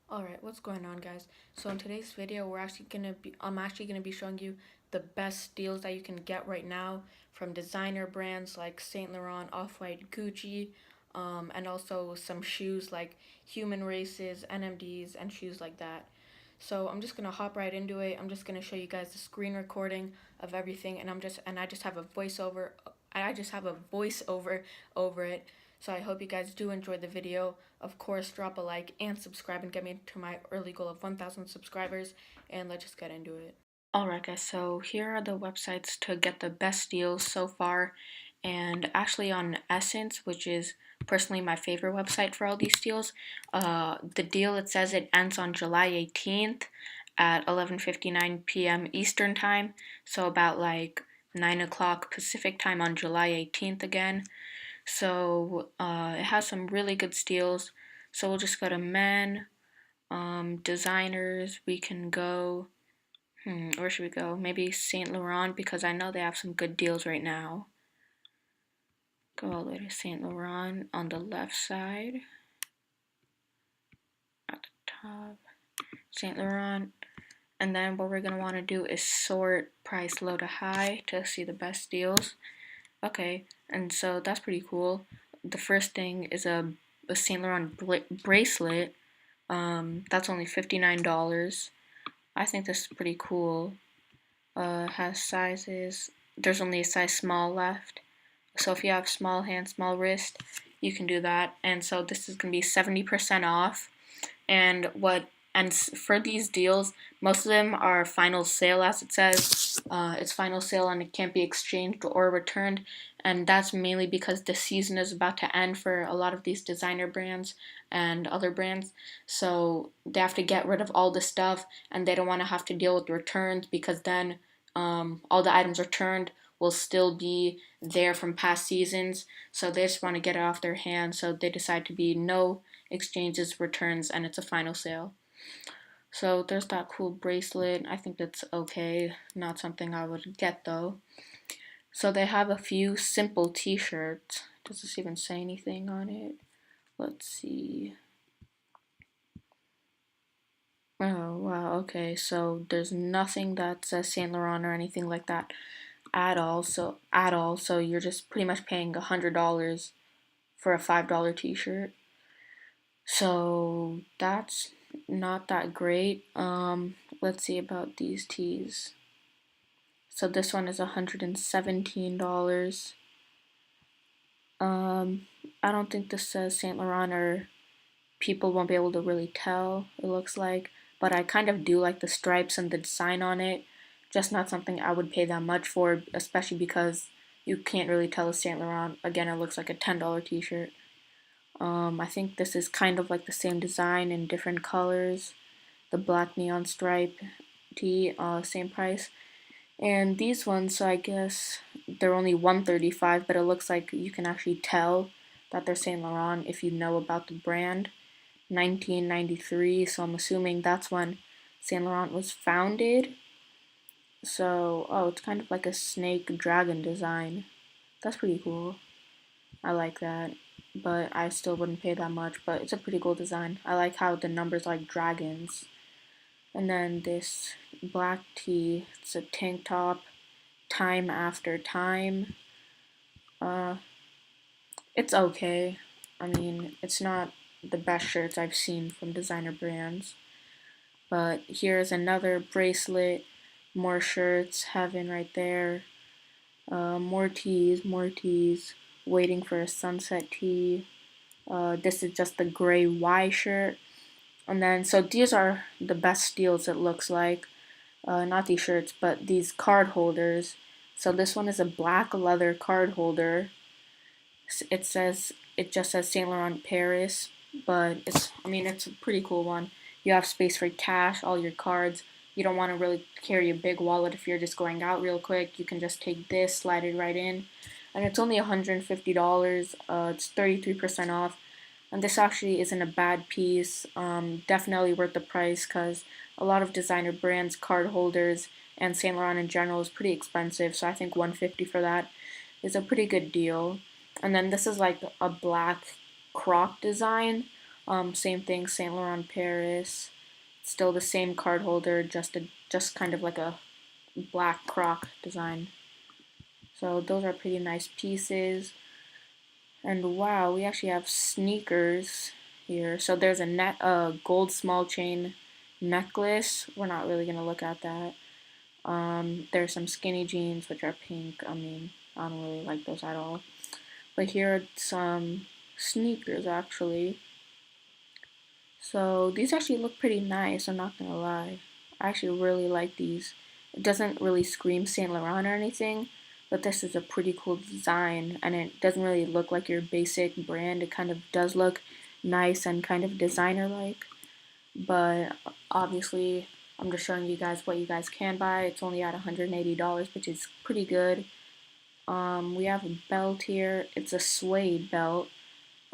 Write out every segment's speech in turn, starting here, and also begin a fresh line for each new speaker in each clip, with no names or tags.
Alright, what's going on, guys? So in today's video I'm actually gonna be showing you the best deals that you can get right now from designer brands like Saint Laurent, Off-White, Gucci, and also some shoes like Human Races, NMDs, and shoes like that. So I'm just gonna hop right into it. I'm just gonna show you guys the screen recording of everything, and I just have a voiceover. I just have a voiceover over it. So I hope you guys do enjoy the video. Of course, drop a like and subscribe and get me to my early goal of 1,000 subscribers. And let's just get into it. Alright, guys. So here are the websites to get the best deals so far. And actually, on Essence, which is personally my favorite website for all these deals, the deal, it says it ends on July 18th at 11:59 p.m. Eastern time. So about like 9 o'clock Pacific time on July 18th again. So it has some really good steals. So we'll just go to men, designers. We can go. Where should we go? Maybe Saint Laurent because I know they have some good deals right now. Go all the way to Saint Laurent on the left side. At the top, Saint Laurent. And then what we're gonna want to do is sort price low to high to see the best deals. Okay, and so that's pretty cool. The first thing is a Saint Laurent bracelet. That's only $59. I think this is pretty cool. Has sizes. There's only a size small left. So if you have small hand, small wrist, you can do that. And so this is gonna be 70% off. And for these deals, most of them are final sale, as it says. It's final sale and it can't be exchanged or returned. And that's mainly because the season is about to end for a lot of these designer brands and other brands. So they have to get rid of all the stuff and they don't want to have to deal with returns because then all the items returned will still be there from past seasons. So they just want to get it off their hands. So they decide to be no exchanges, returns, and it's a final sale. So there's that cool bracelet. I think that's okay. Not something I would get though. So they have a few simple t-shirts. Does this even say anything on it? Let's see. Oh, wow, okay. So there's nothing that says Saint Laurent or anything like that at all. So you're just pretty much paying $100 for a $5 t-shirt. So that's not that great. Let's see about these tees. So this one is $117. I don't think this says Saint Laurent or people won't be able to really tell, it looks like. But I kind of do like the stripes and the design on it. Just not something I would pay that much for, especially because you can't really tell it's Saint Laurent. Again, it looks like a $10 t-shirt. I think this is kind of like the same design in different colors. The black neon stripe tee, same price. And these ones, so I guess they're only $135, but it looks like you can actually tell that they're Saint Laurent if you know about the brand. 1993, so I'm assuming that's when Saint Laurent was founded. So, oh, it's kind of like a snake dragon design. That's pretty cool. I like that, but I still wouldn't pay that much, but it's a pretty cool design. I like how the numbers like dragons. And then this black tee, it's a tank top, time after time. Uh, it's okay. I mean, it's not the best shirts I've seen from designer brands. But here's another bracelet, more shirts, heaven right there. More tees, waiting for a sunset tee. This is just the gray Y shirt. And then, so these are the best deals, it looks like. Not these shirts, but these card holders. So this one is a black leather card holder. It just says Saint Laurent Paris, but it's a pretty cool one. You have space for cash, all your cards. You don't want to really carry a big wallet if you're just going out real quick. You can just take this, slide it right in, and it's only $150. It's 33% off, and this actually isn't a bad piece. Definitely worth the price because a lot of designer brands, card holders, and Saint Laurent in general is pretty expensive. So I think $150 for that is a pretty good deal. And then this is like a black croc design. Same thing, Saint Laurent Paris. Still the same card holder, just kind of like a black croc design. So those are pretty nice pieces. And wow, we actually have sneakers here. So there's a gold small chain necklace. We're not really gonna look at that. There's some skinny jeans which are pink. I mean, I don't really like those at all. But here are some sneakers actually. So these actually look pretty nice, I'm not gonna lie. I actually really like these. It doesn't really scream Saint Laurent or anything, but this is a pretty cool design and it doesn't really look like your basic brand. It kind of does look nice and kind of designer like. But obviously I'm just showing you guys what you guys can buy. It's only at $180, which is pretty good. We have a belt here. It's a suede belt.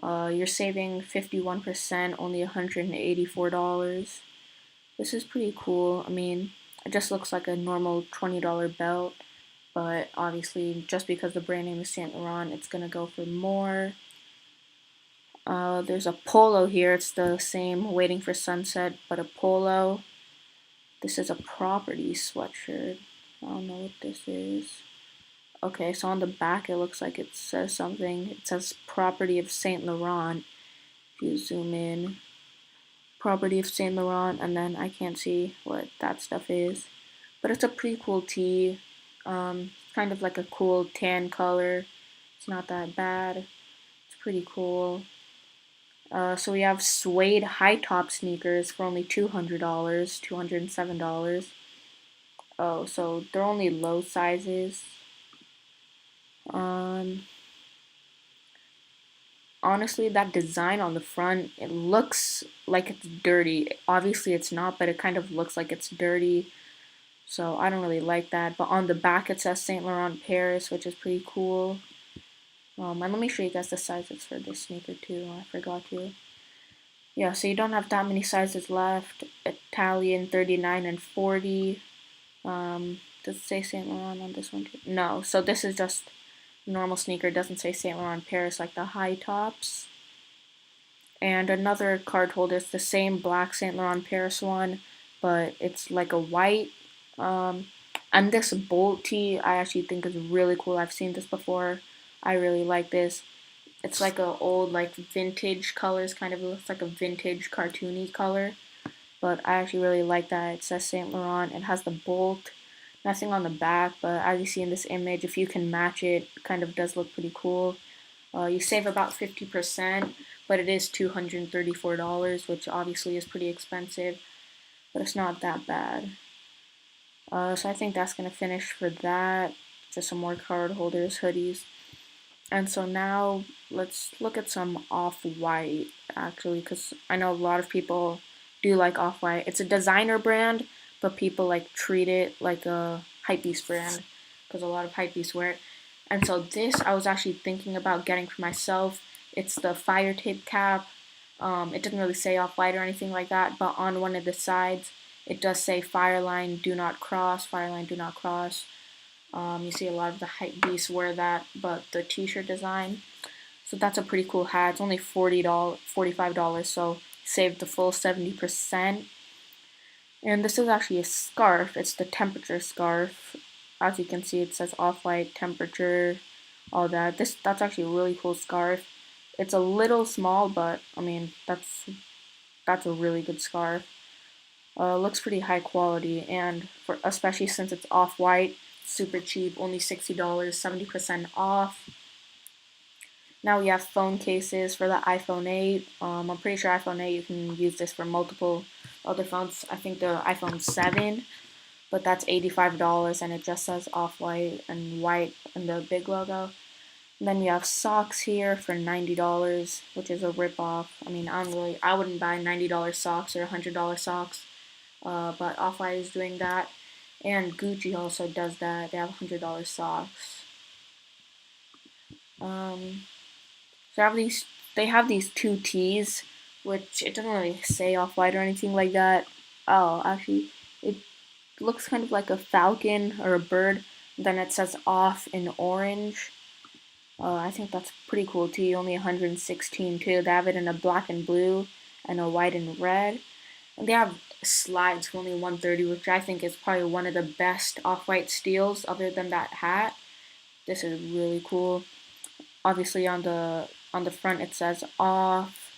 You're saving 51%, only $184. This is pretty cool. I mean, it just looks like a normal $20 belt, but obviously, just because the brand name is Saint Laurent, it's gonna go for more. There's a polo here. It's the same Waiting for Sunset, but a polo. This is a property sweatshirt. I don't know what this is. Okay, so on the back it looks like it says something. It says property of Saint Laurent. If you zoom in, property of Saint Laurent, and then I can't see what that stuff is. But it's a pretty cool tee. Kind of like a cool tan color. It's not that bad. It's pretty cool. So we have suede high top sneakers for only $200, $207. Oh, so they're only low sizes. Um, Honestly, that design on the front, it looks like it's dirty. Obviously, it's not, but it kind of looks like it's dirty. So I don't really like that. But on the back, it says Saint Laurent Paris, which is pretty cool. And let me show you guys the sizes for this sneaker too. I forgot to. Yeah, so you don't have that many sizes left. Italian 39 and 40. Does it say Saint Laurent on this one too? No, so this is just normal sneaker. It doesn't say Saint Laurent Paris like the high tops. And another card holder is the same black Saint Laurent Paris one, but it's like a white. Um, and this bolt tee I actually think is really cool. I've seen this before. I really like this. It's like a old like vintage colors, kind of looks like a vintage cartoony color. But I actually really like that. It says Saint Laurent. It has the bolt. Nothing on the back, but as you see in this image, if you can match it, it kind of does look pretty cool. You save about 50%, but it is $234, which obviously is pretty expensive, but it's not that bad. So I think that's going to finish for that. Just some more card holders, hoodies. And so now let's look at some Off-White, actually, because I know a lot of people do like Off-White. It's a designer brand, but people like treat it like a hypebeast brand, because a lot of hypebeasts wear it. And so this I was actually thinking about getting for myself. It's the fire tape cap. It doesn't really say Off-White or anything like that, but on one of the sides it does say Fireline do not cross, Fireline do not cross. You see a lot of the hype beasts wear that, but the t-shirt design. So that's a pretty cool hat. It's only $45, so saved the full 70%. And this is actually a scarf. It's the temperature scarf. As you can see, it says Off-White, temperature, all that. That's actually a really cool scarf. It's a little small, but I mean that's a really good scarf. Looks pretty high quality, and for especially since it's Off-White, super cheap, only $60, 70% off. Now we have phone cases for the iPhone 8. I'm pretty sure iPhone 8 you can use this for multiple other phones. I think the iPhone 7, but that's $85 and it just says Off-White and white and the big logo. And then you have socks here for $90, which is a ripoff. I mean, I wouldn't buy $90 socks or $100 socks, but Off-White is doing that. And Gucci also does that. They have $100 socks. So they have these two tees, which it doesn't really say Off-White or anything like that. Oh, actually, it looks kind of like a falcon or a bird. Then it says off in orange. I think that's pretty cool tee. Only 116 too. They have it in a black and blue. and a white and red. And they have slides for only 130, which I think is probably one of the best off-white steals other than that hat. This is really cool. Obviously on the front it says off.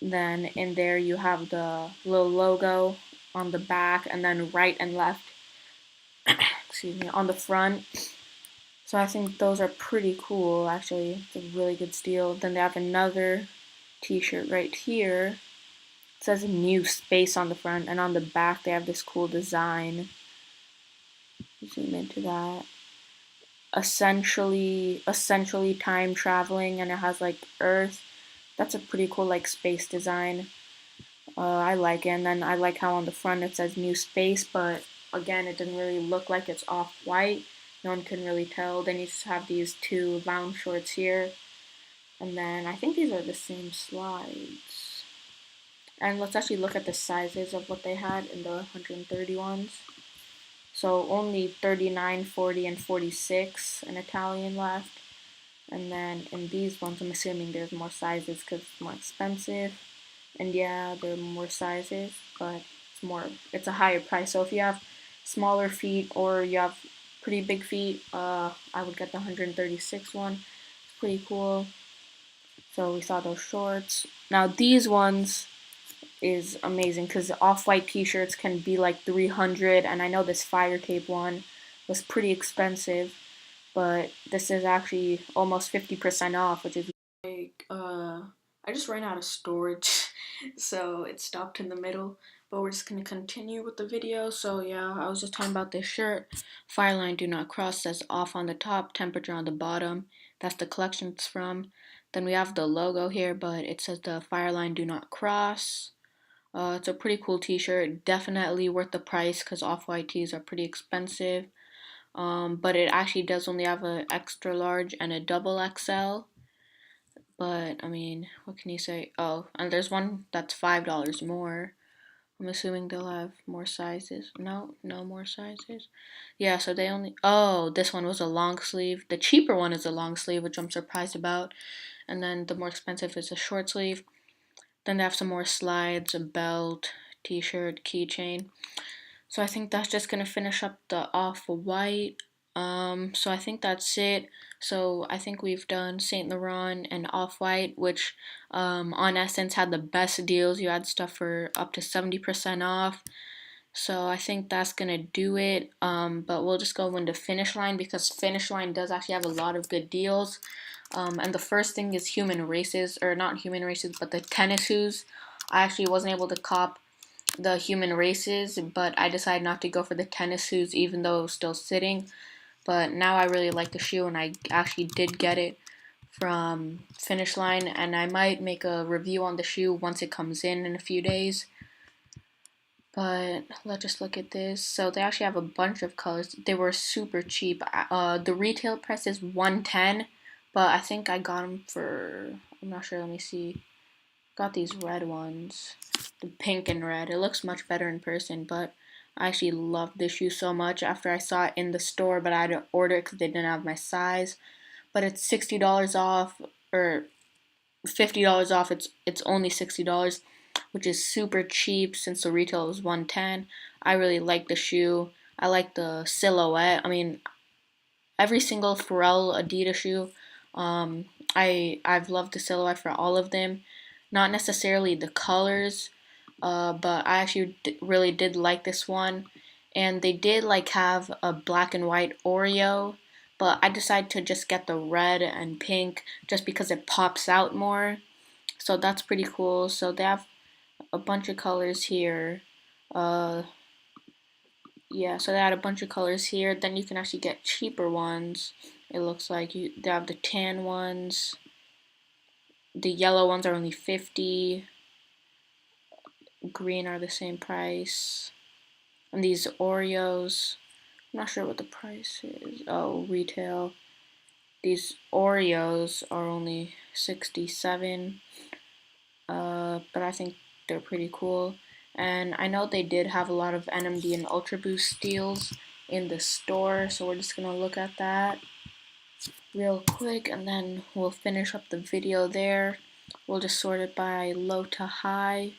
Then in there you have the little logo on the back, and then right and left, excuse me, on the front. So I think those are pretty cool actually. It's a really good steal. Then they have another t-shirt right here. It says new space on the front, and on the back they have this cool design. Zoom into that. Essentially time traveling, and it has like Earth. That's a pretty cool like space design. I like it, and then I like how on the front it says new space, but again it doesn't really look like it's off-white. No one can really tell. Then you just have these two lounge shorts here, and then I think these are the same slides. And let's actually look at the sizes of what they had in the 130 ones. So only 39, 40, and 46 in Italian left. And then in these ones, I'm assuming there's more sizes because it's more expensive. And yeah, there are more sizes, but it's a higher price. So if you have smaller feet or you have pretty big feet, I would get the 136 one. It's pretty cool. So we saw those shorts. Now these ones is amazing because off-white t-shirts can be like 300, and I know this fire tape one was pretty expensive, but this is actually almost 50% off, which is like I just ran out of storage so it stopped in the middle, but we're just gonna continue with the video. So yeah, I was just talking about this shirt. Fireline do not cross says off on the top, temperature on the bottom. That's the collection it's from. Then we have the logo here, but it says the Fireline do not cross. It's a pretty cool t-shirt, definitely worth the price because off-white tees are pretty expensive. But it actually does only have an extra large and a double XL. But I mean, what can you say? Oh, and there's one that's $5 more. I'm assuming they'll have more sizes. No, no more sizes. Yeah, so they only. Oh, this one was a long sleeve. The cheaper one is a long sleeve, which I'm surprised about. And then the more expensive is a short sleeve. Then they have some more slides, a belt, t-shirt, keychain. So I think that's just gonna finish up the off-white. So I think that's it. So I think we've done Saint Laurent and Off-White, which on Essence had the best deals. You had stuff for up to 70% off. So I think that's gonna do it. But we'll just go into Finish Line because Finish Line does actually have a lot of good deals. And the first thing is Human Races, or not Human Races, but the tennis shoes. I actually wasn't able to cop the Human Races, but I decided not to go for the tennis shoes even though it was still sitting. But now I really like the shoe, and I actually did get it from Finish Line, and I might make a review on the shoe once it comes in a few days. But let's just look at this. So they actually have a bunch of colors. They were super cheap. The retail price is $110, but I think I got them for, I'm not sure, let me see. Got these red ones, the pink and red. It looks much better in person, but I actually loved this shoe so much after I saw it in the store, but I had to order it because they didn't have my size. But it's $60 off, or $50 off. It's only $60, which is super cheap since the retail was $110. I really like the shoe. I like the silhouette. I mean, every single Pharrell Adidas shoe, I've loved the silhouette for all of them. Not necessarily the colors, but I actually really did like this one. And they did like have a black and white Oreo, but I decided to just get the red and pink just because it pops out more. So that's pretty cool. So they have a bunch of colors here. Uh, yeah, so they had a bunch of colors here. Then you can actually get cheaper ones. It looks like they have the tan ones. The yellow ones are only 50. Green are the same price. And these Oreos, I'm not sure what the price is. Oh, retail. These Oreos are only 67. But I think they're pretty cool. And I know they did have a lot of NMD and Ultra Boost deals in the store, so we're just gonna look at that real quick, and then we'll finish up the video there. We'll just sort it by low to high.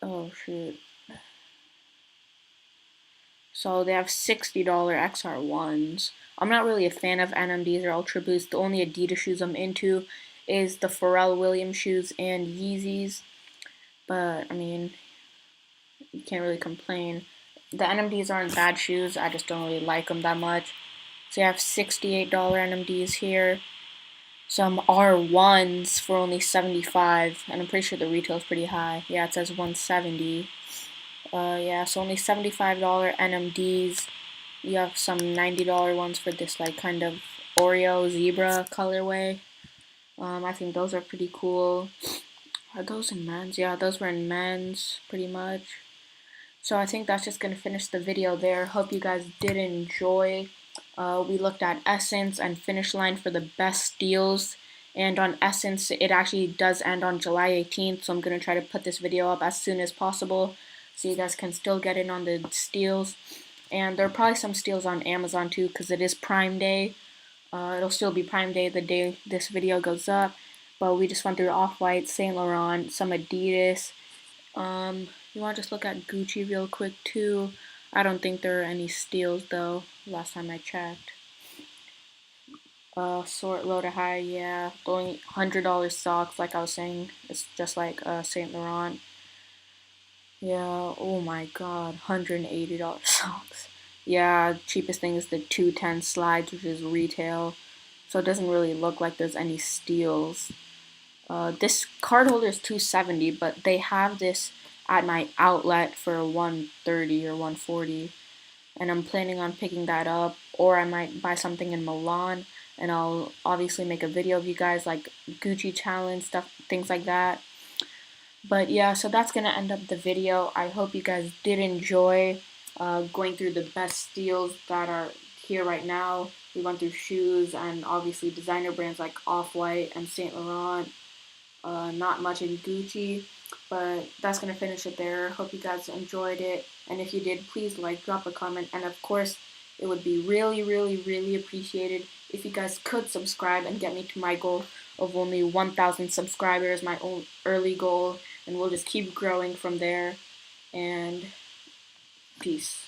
Oh shoot. So they have $60 XR1s. I'm not really a fan of NMDs or Ultra Boost. The only Adidas shoes I'm into is the Pharrell Williams shoes and Yeezys. But I mean, you can't really complain. The NMDs aren't bad shoes. I just don't really like them that much. So you have $68 NMDs here. Some R1s for only 75, and I'm pretty sure the retail is pretty high. Yeah, it says 170. Yeah, so only $75 NMDs. You have some $90 ones for this like kind of Oreo zebra colorway. I think those are pretty cool. Are those in men's? Yeah, those were in men's pretty much. So I think that's just going to finish the video there. Hope you guys did enjoy. We looked at Essence and Finish Line for the best steals. And on Essence, it actually does end on July 18th. So I'm going to try to put this video up as soon as possible so you guys can still get in on the steals. And there are probably some steals on Amazon too because it is Prime Day. It'll still be Prime Day the day this video goes up. But we just went through Off-White, Saint Laurent, some Adidas. You want to just look at Gucci real quick too. I don't think there are any steals though, last time I checked. Sort low to high, yeah. The only $100 socks, like I was saying, it's just like Saint Laurent. Yeah, oh my god, $180 socks. Yeah, cheapest thing is the 210 slides, which is retail. So it doesn't really look like there's any steals. This card holder is $270, but they have this at my outlet for $130 or $140, and I'm planning on picking that up, or I might buy something in Milan, and I'll obviously make a video of you guys like Gucci challenge stuff, things like that. But yeah, so that's gonna end up the video. I hope you guys did enjoy going through the best steals that are here right now. We went through shoes and obviously designer brands like Off-White and Saint Laurent. Not much in Gucci, but that's going to finish it there. Hope you guys enjoyed it, and if you did, please like, drop a comment, and of course, it would be really, really, really appreciated if you guys could subscribe and get me to my goal of only 1,000 subscribers, my own early goal, and we'll just keep growing from there, and peace.